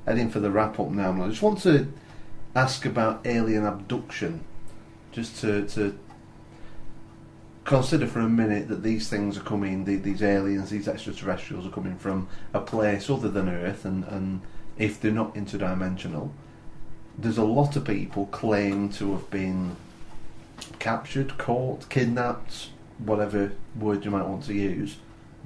heading for the wrap up now. I just want to ask about alien abduction, just to consider for a minute that these things are coming, these aliens, these extraterrestrials are coming from a place other than Earth, and if they're not interdimensional, there's a lot of people claim to have been captured, caught, kidnapped, whatever word you might want to use,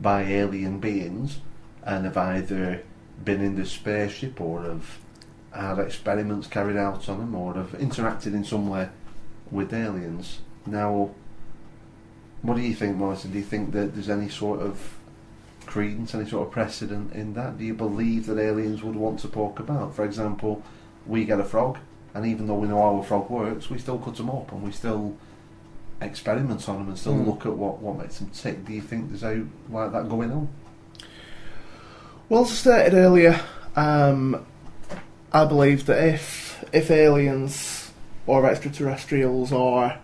by alien beings, and have either been in this spaceship or have had experiments carried out on them or have interacted in some way with aliens. Now, what do you think, Morrison? Do you think that there's any sort of credence, any sort of precedent in that? Do you believe that aliens would want to poke about? For example, we get a frog, and even though we know how a frog works, we still cut them up and we still experiment on them and still look at what makes them tick. Do you think there's out like that going on? Well, as I stated earlier, I believe that if aliens or extraterrestrials are,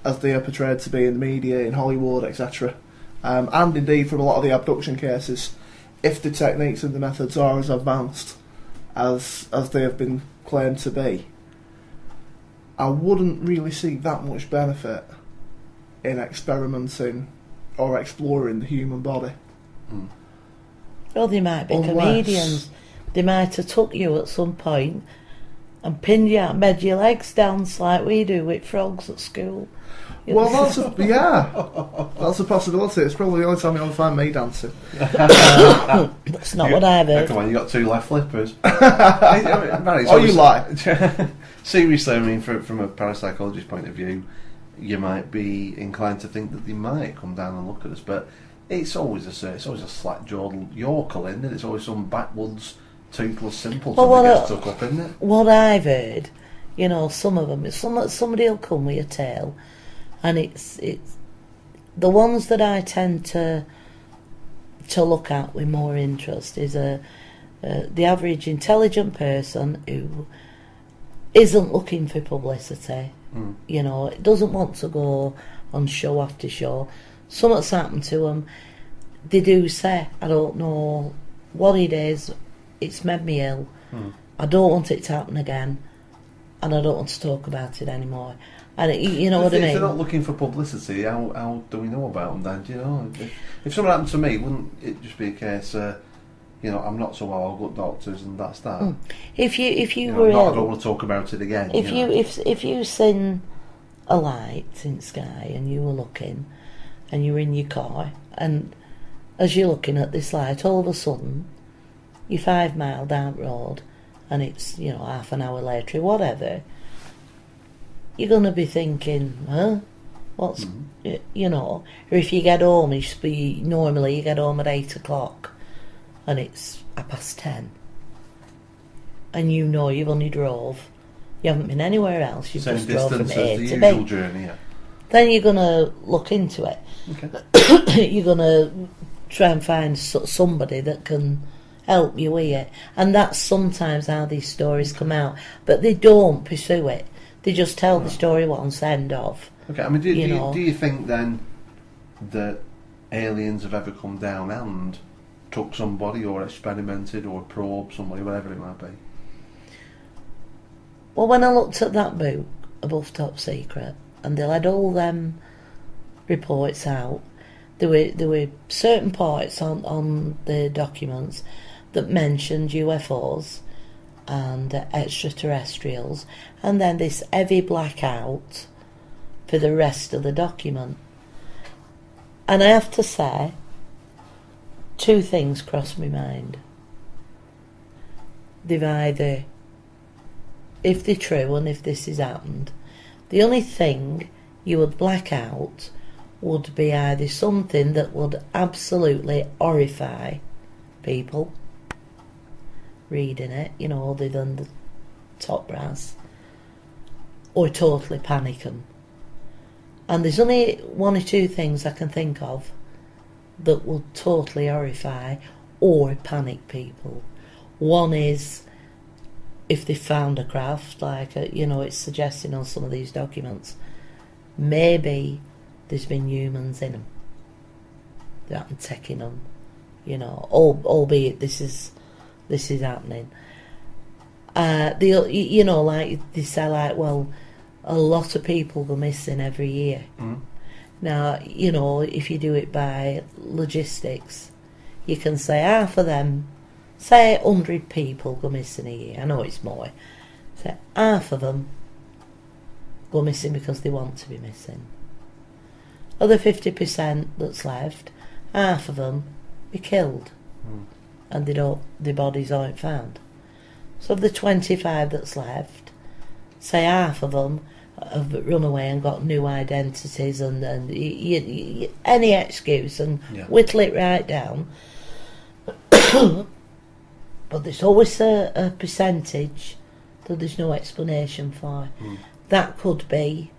as they are portrayed to be in the media, in Hollywood, etc., and indeed from a lot of the abduction cases, if the techniques and the methods are as advanced as they have been claimed to be, I wouldn't really see that much benefit in experimenting or exploring the human body. Well, they might be comedians. They might have took you at some point and pinned you out and made your legs dance like we do with frogs at school. Well, that's a possibility. It's probably the only time you'll find me dancing. That's not what I've heard. Come on, you got two left flippers. You lie. Seriously, I mean, from a parapsychologist point of view, you might be inclined to think that they might come down and look at us, but it's always a slack-jawed yokel, isn't it? It's always some backwoods, toothless simpleton that gets stuck up, isn't it? What I've heard, you know, some of them, somebody will come with a tale, and it's the ones that I tend to look at with more interest is the average intelligent person who isn't looking for publicity. You know, it doesn't want to go on show after show. Something's happened to them. They do say, I don't know what it is, it's made me ill. I don't want it to happen again, and I don't want to talk about it anymore. And you know what I mean? If they're not looking for publicity, how do we know about them then? Do you know? If something happened to me, wouldn't it just be a case, you know, I'm not so well, I'll go to doctors and that's that? If you know, were I ill, don't want to talk about it again. If you seen a light in the sky and you were looking, and you're in your car, and as you're looking at this light, all of a sudden you're 5 mile down the road, and it's, you know, half an hour later, whatever, you're going to be thinking, what's, you know, or if you get home, normally you get home at 8 o'clock, and it's 10:30, and you know you've only drove, you haven't been anywhere else, you've just drove from A to B. Journey, yeah. Then you're going to look into it. Okay. You're going to try and find somebody that can help you with it. And that's sometimes how these stories come out. But they don't pursue it. They just tell the story once, end of. Okay, I mean, do you think then that aliens have ever come down and took somebody or experimented or probed somebody, whatever it might be? Well, when I looked at that book, Above Top Secret, and they had all them reports out, there were certain parts on the documents that mentioned UFOs and extraterrestrials, and then this heavy blackout for the rest of the document. And I have to say, two things crossed my mind. They've either, if they're true and if this has happened, the only thing you would black out would be either something that would absolutely horrify people reading it, you know, other than the top brass, or totally panic them. And there's only one or two things I can think of that will totally horrify or panic people. One is if they found a craft, like, you know, it's suggesting on some of these documents, maybe there's been humans in them. They haven't taken them, you know, albeit this is happening. You know, like they say, like, well, a lot of people go missing every year. Now, you know, if you do it by logistics, you can say half of them, say 100 people go missing a year. I know it's more. Say half of them go missing because they want to be missing. Other 50% that's left, half of them be killed, and their bodies aren't found. So of the 25 that's left, say half of them have run away and got new identities and any excuse and whittle it right down. But there's always a percentage that there's no explanation for. That could be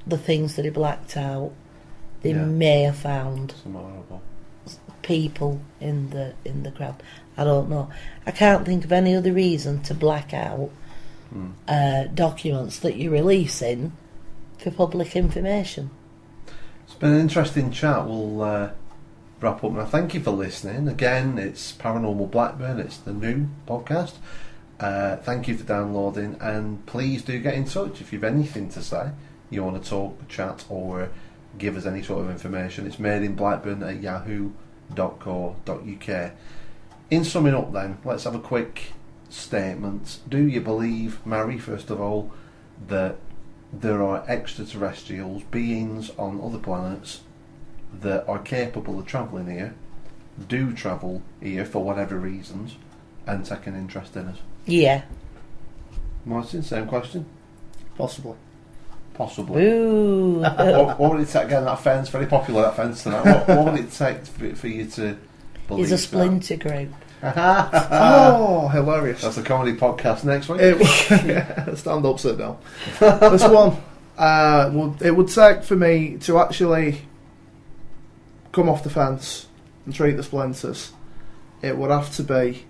the things that are blacked out. They may have found people in the crowd. I don't know. I can't think of any other reason to black out documents that you're releasing for public information. It's been an interesting chat. We'll wrap up now. Thank you for listening. Again, it's Paranormal Blackburn. It's the new podcast. Thank you for downloading, and please do get in touch if you've anything to say, you want to talk, chat, or give us any sort of information. It's madeinblackburn@yahoo.co.uk. In summing up then, let's have a quick statement. Do you believe, Mary, first of all, that there are extraterrestrials, beings on other planets that are capable of travelling here, do travel here for whatever reasons, and take an interest in us? Yeah. Martin, same question? Possibly. Ooh. what would it take? Again, that fence, very popular, that fence tonight. What would it take for you to believe He's a splinter group. Oh, hilarious. That's a comedy podcast next week. Stand up, sit down. This one, it would take for me to actually come off the fence and treat the splinters. It would have to be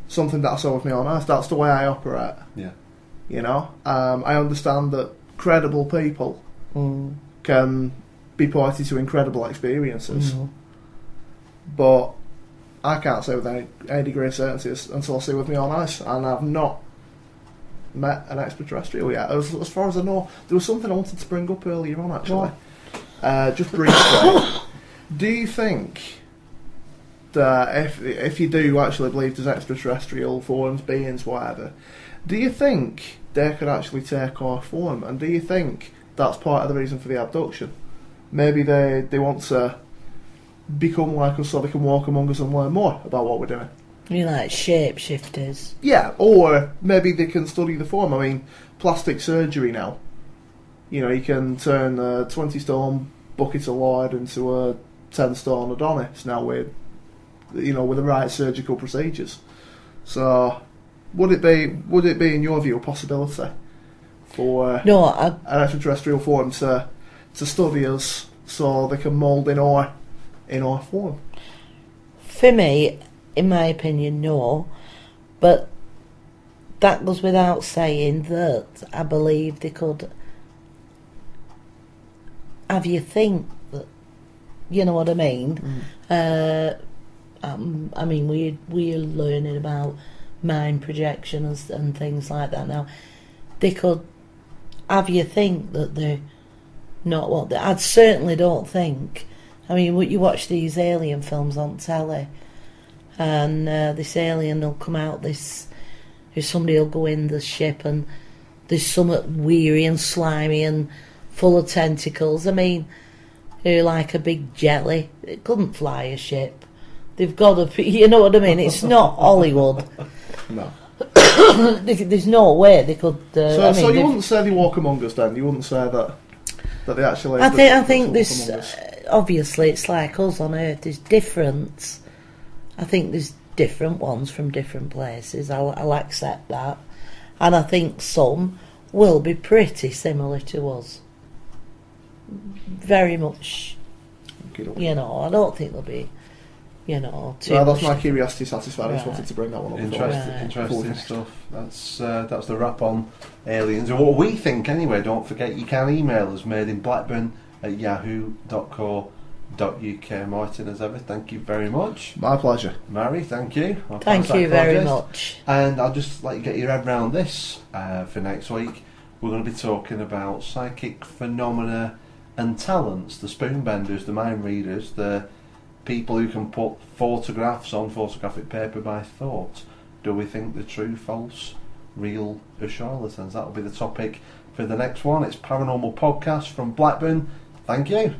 something that I saw with my own eyes. That's the way I operate. Yeah. You know, I understand that credible people can be party to incredible experiences, but I can't say with any degree of certainty until I see with my own eyes, and I've not met an extraterrestrial yet. As far as I know, there was something I wanted to bring up earlier on, actually. Just briefly. Do you think that if you do actually believe there's extraterrestrial forms, beings, whatever, do you think they could actually take our form? And do you think that's part of the reason for the abduction? Maybe they want to become like us so they can walk among us and learn more about what we're doing. You like shapeshifters? Yeah, or maybe they can study the form. I mean, plastic surgery now. You know, you can turn a 20-stone bucket of lard into a 10-stone Adonis now with the right surgical procedures. So, would it be in your view a possibility for an extraterrestrial form to study us so they can mould in our form? For me, in my opinion, no. But that goes without saying that I believe they could have you think that, you know what I mean? I mean, we're learning about mind projection and things like that now. They could have you think that they're not what they... I certainly don't think... I mean, you watch these alien films on telly, and this alien will come out, somebody will go in the ship, and there's something weary and slimy and full of tentacles. I mean, they're like a big jelly. It couldn't fly a ship. They've got to... You know what I mean? It's not Hollywood. No. There's no way they could... so you wouldn't say they walk among us then? You wouldn't say that they actually... I think this... Obviously, it's like us on Earth. There's different... I think there's different ones from different places. I'll accept that. And I think some will be pretty similar to us. Very much. You know, I don't think they'll be... You know, too that's my curiosity satisfied. I just wanted to bring that one up. Interesting stuff. That's the wrap on aliens, and what we think anyway. Don't forget, you can email us, madeinblackburn@yahoo.co.uk. Martin, as ever, thank you very much. My pleasure. Mary, thank you. Thank you very much. And I'll just let you get your head around this for next week. We're going to be talking about psychic phenomena and talents, the spoonbenders, the mind readers, the people who can put photographs on photographic paper by thought. Do we think they're true, false, real or charlatans? That'll be the topic for the next one. It's Paranormal Podcast from Blackburn. Thank you.